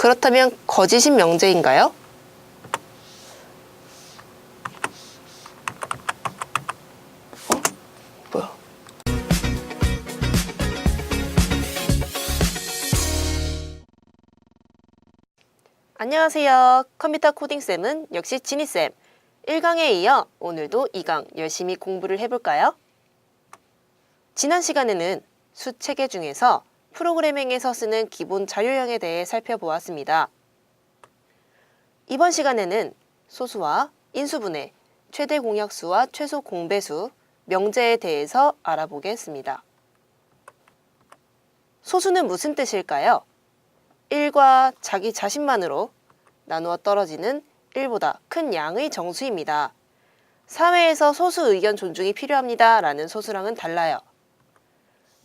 그렇다면 거짓인 명제인가요? 뭐야? 안녕하세요. 컴퓨터 코딩쌤은 역시 지니쌤. 1강에 이어 오늘도 2강 열심히 공부를 해볼까요? 지난 시간에는 수체계 중에서 프로그래밍에서 쓰는 기본 자료형에 대해 살펴보았습니다. 이번 시간에는 소수와 인수분해, 최대 공약수와 최소 공배수, 명제에 대해서 알아보겠습니다. 소수는 무슨 뜻일까요? 1과 자기 자신만으로 나누어 떨어지는 1보다 큰 양의 정수입니다. 사회에서 소수 의견 존중이 필요합니다 라는 소수랑은 달라요.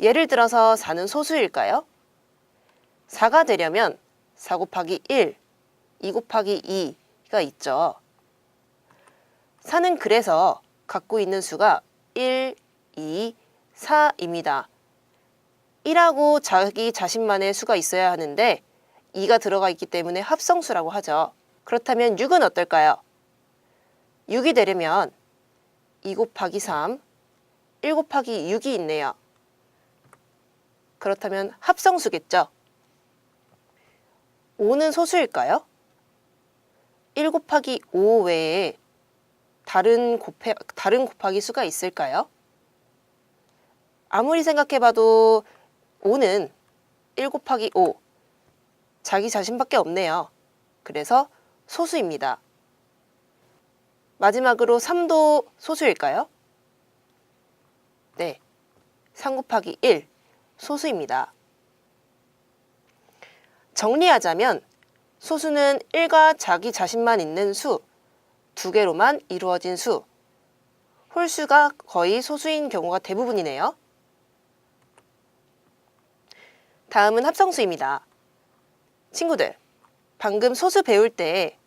예를 들어서 4는 소수일까요? 4가 되려면 4 곱하기 1, 2 곱하기 2가 있죠. 4는 그래서 갖고 있는 수가 1, 2, 4입니다. 1하고 자기 자신만의 수가 있어야 하는데 2가 들어가 있기 때문에 합성수라고 하죠. 그렇다면 6은 어떨까요? 6이 되려면 2 곱하기 3, 1 곱하기 6이 있네요. 그렇다면 합성수겠죠? 5는 소수일까요? 1 곱하기 5 외에 다른 곱하기 수가 있을까요? 아무리 생각해봐도 5는 1 곱하기 5, 자기 자신밖에 없네요. 그래서 소수입니다. 마지막으로 3도 소수일까요? 네, 3 곱하기 1, 소수입니다. 정리하자면 소수는 1과 자기 자신만 있는 수, 2개로만 이루어진 수, 홀수가 거의 소수인 경우가 대부분이네요. 다음은 합성수입니다. 친구들, 방금 소수 배울 때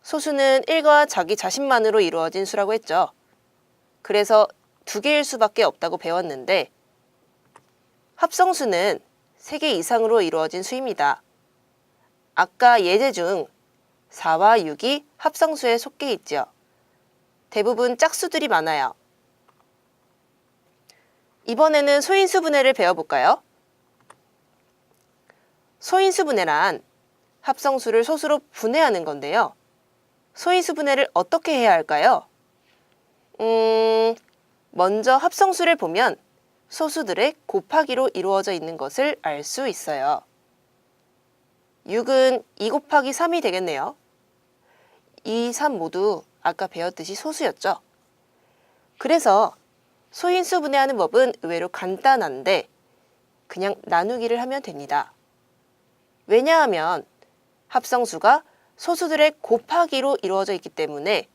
소수는 1과 자기 자신만으로 이루어진 수라고 했죠. 그래서 2개일 수밖에 없다고 배웠는데 합성수는 3개 이상으로 이루어진 수입니다. 아까 예제 중 4와 6이 합성수에 속해 있죠. 대부분 짝수들이 많아요. 이번에는 소인수 분해를 배워볼까요? 소인수 분해란 합성수를 소수로 분해하는 건데요. 소인수 분해를 어떻게 해야 할까요? 먼저 합성수를 보면 소수들의 곱하기로 이루어져 있는 것을 알 수 있어요. 6은 2 곱하기 3이 되겠네요. 2, 3 모두 아까 배웠듯이 소수였죠. 그래서 소인수 분해하는 법은 의외로 간단한데 그냥 나누기를 하면 됩니다. 왜냐하면 합성수가 소수들의 곱하기로 이루어져 있기 때문에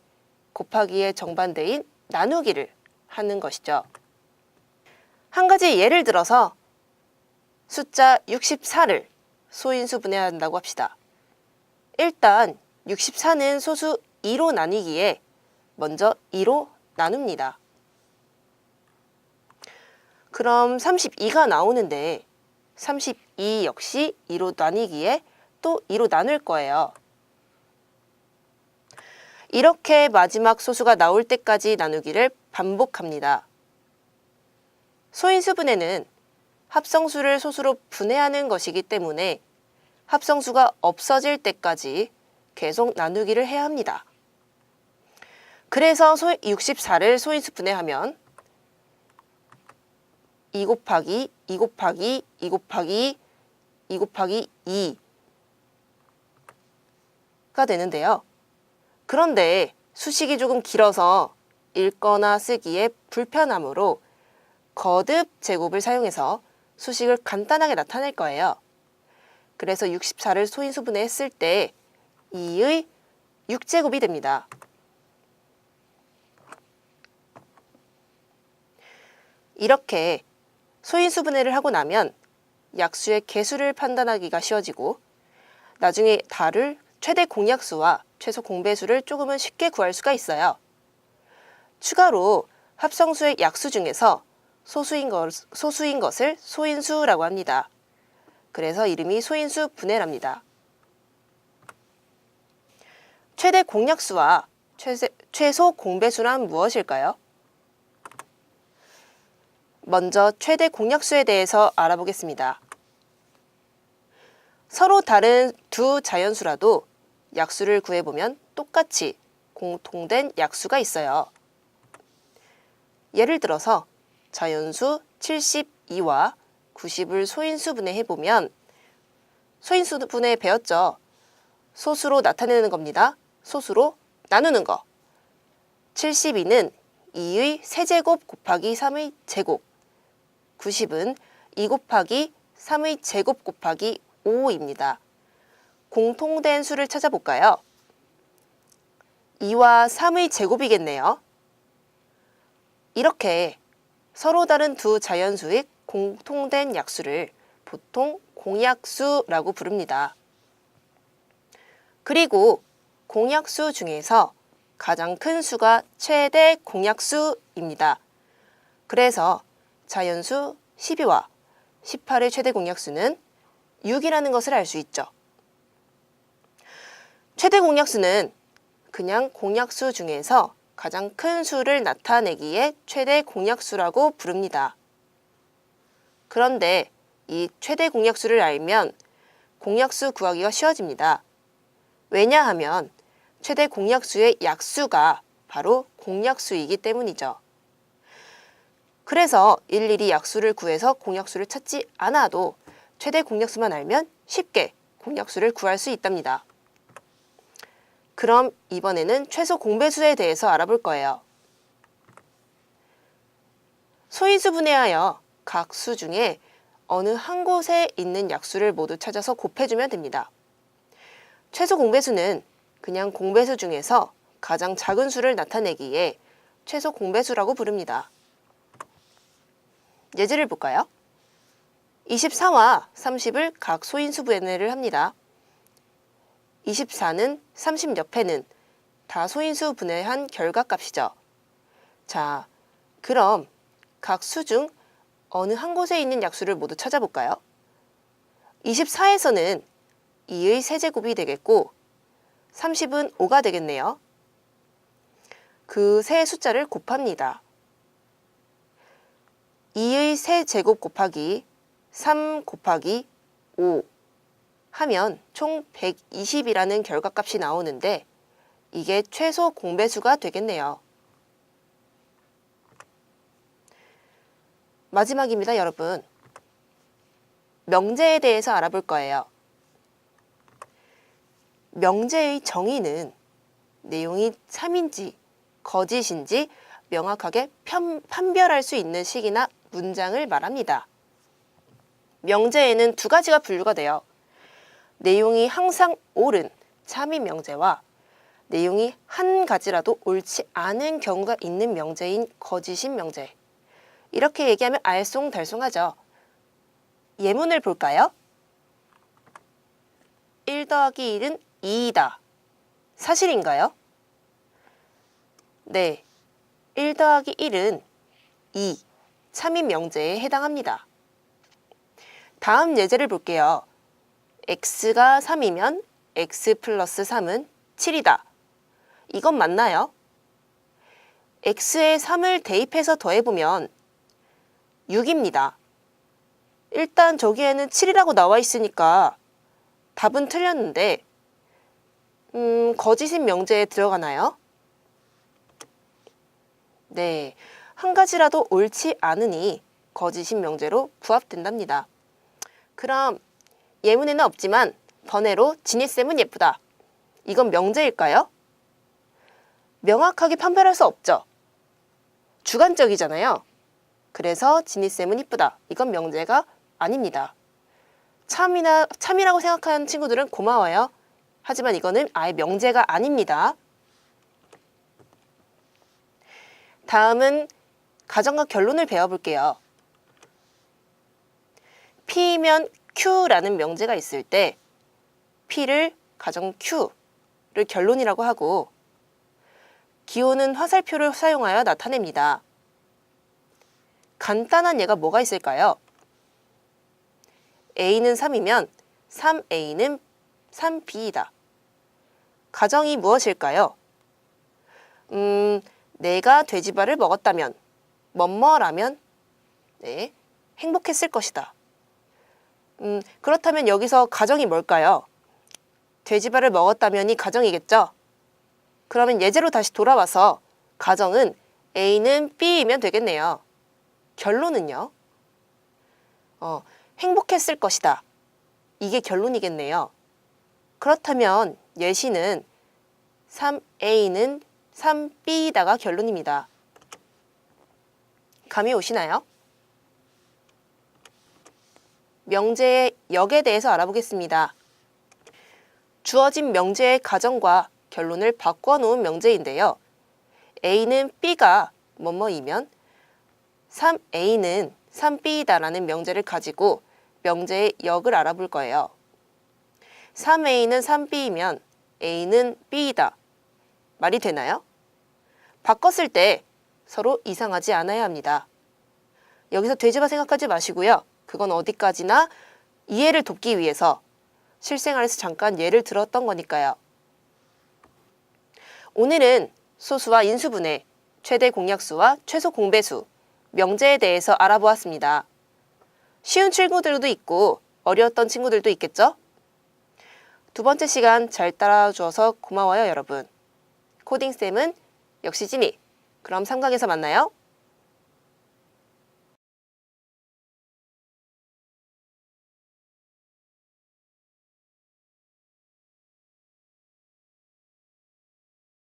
곱하기의 정반대인 나누기를 하는 것이죠. 한 가지 예를 들어서 숫자 64를 소인수 분해한다고 합시다. 일단 64는 소수 2로 나뉘기에 먼저 2로 나눕니다. 그럼 32가 나오는데 32 역시 2로 나뉘기에 또 2로 나눌 거예요. 이렇게 마지막 소수가 나올 때까지 나누기를 반복합니다. 소인수 분해는 합성수를 소수로 분해하는 것이기 때문에 합성수가 없어질 때까지 계속 나누기를 해야 합니다. 그래서 64를 소인수 분해하면 2 곱하기 2 곱하기 2 곱하기 2 곱하기 2가 되는데요. 그런데 수식이 조금 길어서 읽거나 쓰기에 불편하므로 거듭 제곱을 사용해서 수식을 간단하게 나타낼 거예요. 그래서 64를 소인수 분해했을 때 2의 6제곱이 됩니다. 이렇게 소인수 분해를 하고 나면 약수의 개수를 판단하기가 쉬워지고 나중에 다룰 최대 공약수와 최소 공배수를 조금은 쉽게 구할 수가 있어요. 추가로 합성수의 약수 중에서 소수인 것을 소인수라고 합니다. 그래서 이름이 소인수 분해랍니다. 최대 공약수와 최소 공배수란 무엇일까요? 먼저 최대 공약수에 대해서 알아보겠습니다. 서로 다른 두 자연수라도 약수를 구해보면 똑같이 공통된 약수가 있어요. 예를 들어서 자연수 72와 90을 소인수분해 해보면 소인수분해 배웠죠? 소수로 나타내는 겁니다. 소수로 나누는 거. 72는 2의 세제곱 곱하기 3의 제곱, 90은 2 곱하기 3의 제곱 곱하기 5입니다. 공통된 수를 찾아볼까요? 2와 3의 제곱이겠네요. 이렇게 서로 다른 두 자연수의 공통된 약수를 보통 공약수라고 부릅니다. 그리고 공약수 중에서 가장 큰 수가 최대 공약수입니다. 그래서 자연수 12와 18의 최대 공약수는 6이라는 것을 알 수 있죠. 최대 공약수는 그냥 공약수 중에서 가장 큰 수를 나타내기에 최대 공약수라고 부릅니다. 그런데 이 최대 공약수를 알면 공약수 구하기가 쉬워집니다. 왜냐하면 최대 공약수의 약수가 바로 공약수이기 때문이죠. 그래서 일일이 약수를 구해서 공약수를 찾지 않아도 최대 공약수만 알면 쉽게 공약수를 구할 수 있답니다. 그럼 이번에는 최소 공배수에 대해서 알아볼 거예요. 소인수 분해하여 각 수 중에 어느 한 곳에 있는 약수를 모두 찾아서 곱해주면 됩니다. 최소 공배수는 그냥 공배수 중에서 가장 작은 수를 나타내기에 최소 공배수라고 부릅니다. 예제를 볼까요? 24와 30을 각 소인수 분해를 합니다. 24는 30 옆에는 다 소인수 분해한 결과값이죠. 자, 그럼 각 수 중 어느 한 곳에 있는 약수를 모두 찾아볼까요? 24에서는 2의 세제곱이 되겠고 30은 5가 되겠네요. 그 세 숫자를 곱합니다. 2의 세제곱 곱하기 3 곱하기 5 하면 총 120이라는 결과값이 나오는데 이게 최소 공배수가 되겠네요. 마지막입니다, 여러분. 명제에 대해서 알아볼 거예요. 명제의 정의는 내용이 참인지 거짓인지 명확하게 판별할 수 있는 식이나 문장을 말합니다. 명제에는 두 가지가 분류가 돼요. 내용이 항상 옳은 참인 명제와 내용이 한 가지라도 옳지 않은 경우가 있는 명제인 거짓인 명제. 이렇게 얘기하면 알쏭달쏭하죠. 예문을 볼까요? 1 더하기 1은 2이다. 사실인가요? 네, 1 더하기 1은 2, 참인 명제에 해당합니다. 다음 예제를 볼게요. x가 3이면 x 플러스 3은 7이다. 이건 맞나요? x에 3을 대입해서 더해보면 6입니다. 일단 저기에는 7이라고 나와 있으니까 답은 틀렸는데 거짓인 명제에 들어가나요? 네, 한 가지라도 옳지 않으니 거짓인 명제로 부합된답니다. 그럼 예문에는 없지만 번외로 지니쌤은 예쁘다. 이건 명제일까요? 명확하게 판별할 수 없죠. 주관적이잖아요. 그래서 지니쌤은 이쁘다. 이건 명제가 아닙니다. 참이라고 생각하는 친구들은 고마워요. 하지만 이거는 아예 명제가 아닙니다. 다음은 가정과 결론을 배워볼게요. P면 Q라는 명제가 있을 때 P를 가정 Q를 결론이라고 하고 기호는 화살표를 사용하여 나타냅니다. 간단한 예가 뭐가 있을까요? A는 3이면 3A는 3B이다. 가정이 무엇일까요? 내가 돼지발을 먹었다면, 뭐뭐라면, 네, 행복했을 것이다. 그렇다면 여기서 가정이 뭘까요? 돼지발을 먹었다면이 가정이겠죠? 그러면 예제로 다시 돌아와서 가정은 A는 B이면 되겠네요. 결론은요? 행복했을 것이다. 이게 결론이겠네요. 그렇다면 예시는 3A는 3B다가 결론입니다. 감이 오시나요? 명제의 역에 대해서 알아보겠습니다. 주어진 명제의 가정과 결론을 바꿔 놓은 명제인데요. A는 B가 뭐뭐이면 3A는 3B다라는 명제를 가지고 명제의 역을 알아볼 거예요. 3A는 3B이면 A는 B이다. 말이 되나요? 바꿨을 때 서로 이상하지 않아야 합니다. 여기서 돼지바 생각하지 마시고요. 그건 어디까지나 이해를 돕기 위해서 실생활에서 잠깐 예를 들었던 거니까요. 오늘은 소수와 인수분해, 최대 공약수와 최소 공배수, 명제에 대해서 알아보았습니다. 쉬운 친구들도 있고 어려웠던 친구들도 있겠죠? 두 번째 시간 잘 따라줘서 고마워요, 여러분. 코딩쌤은 역시 지니. 그럼 3강에서 만나요.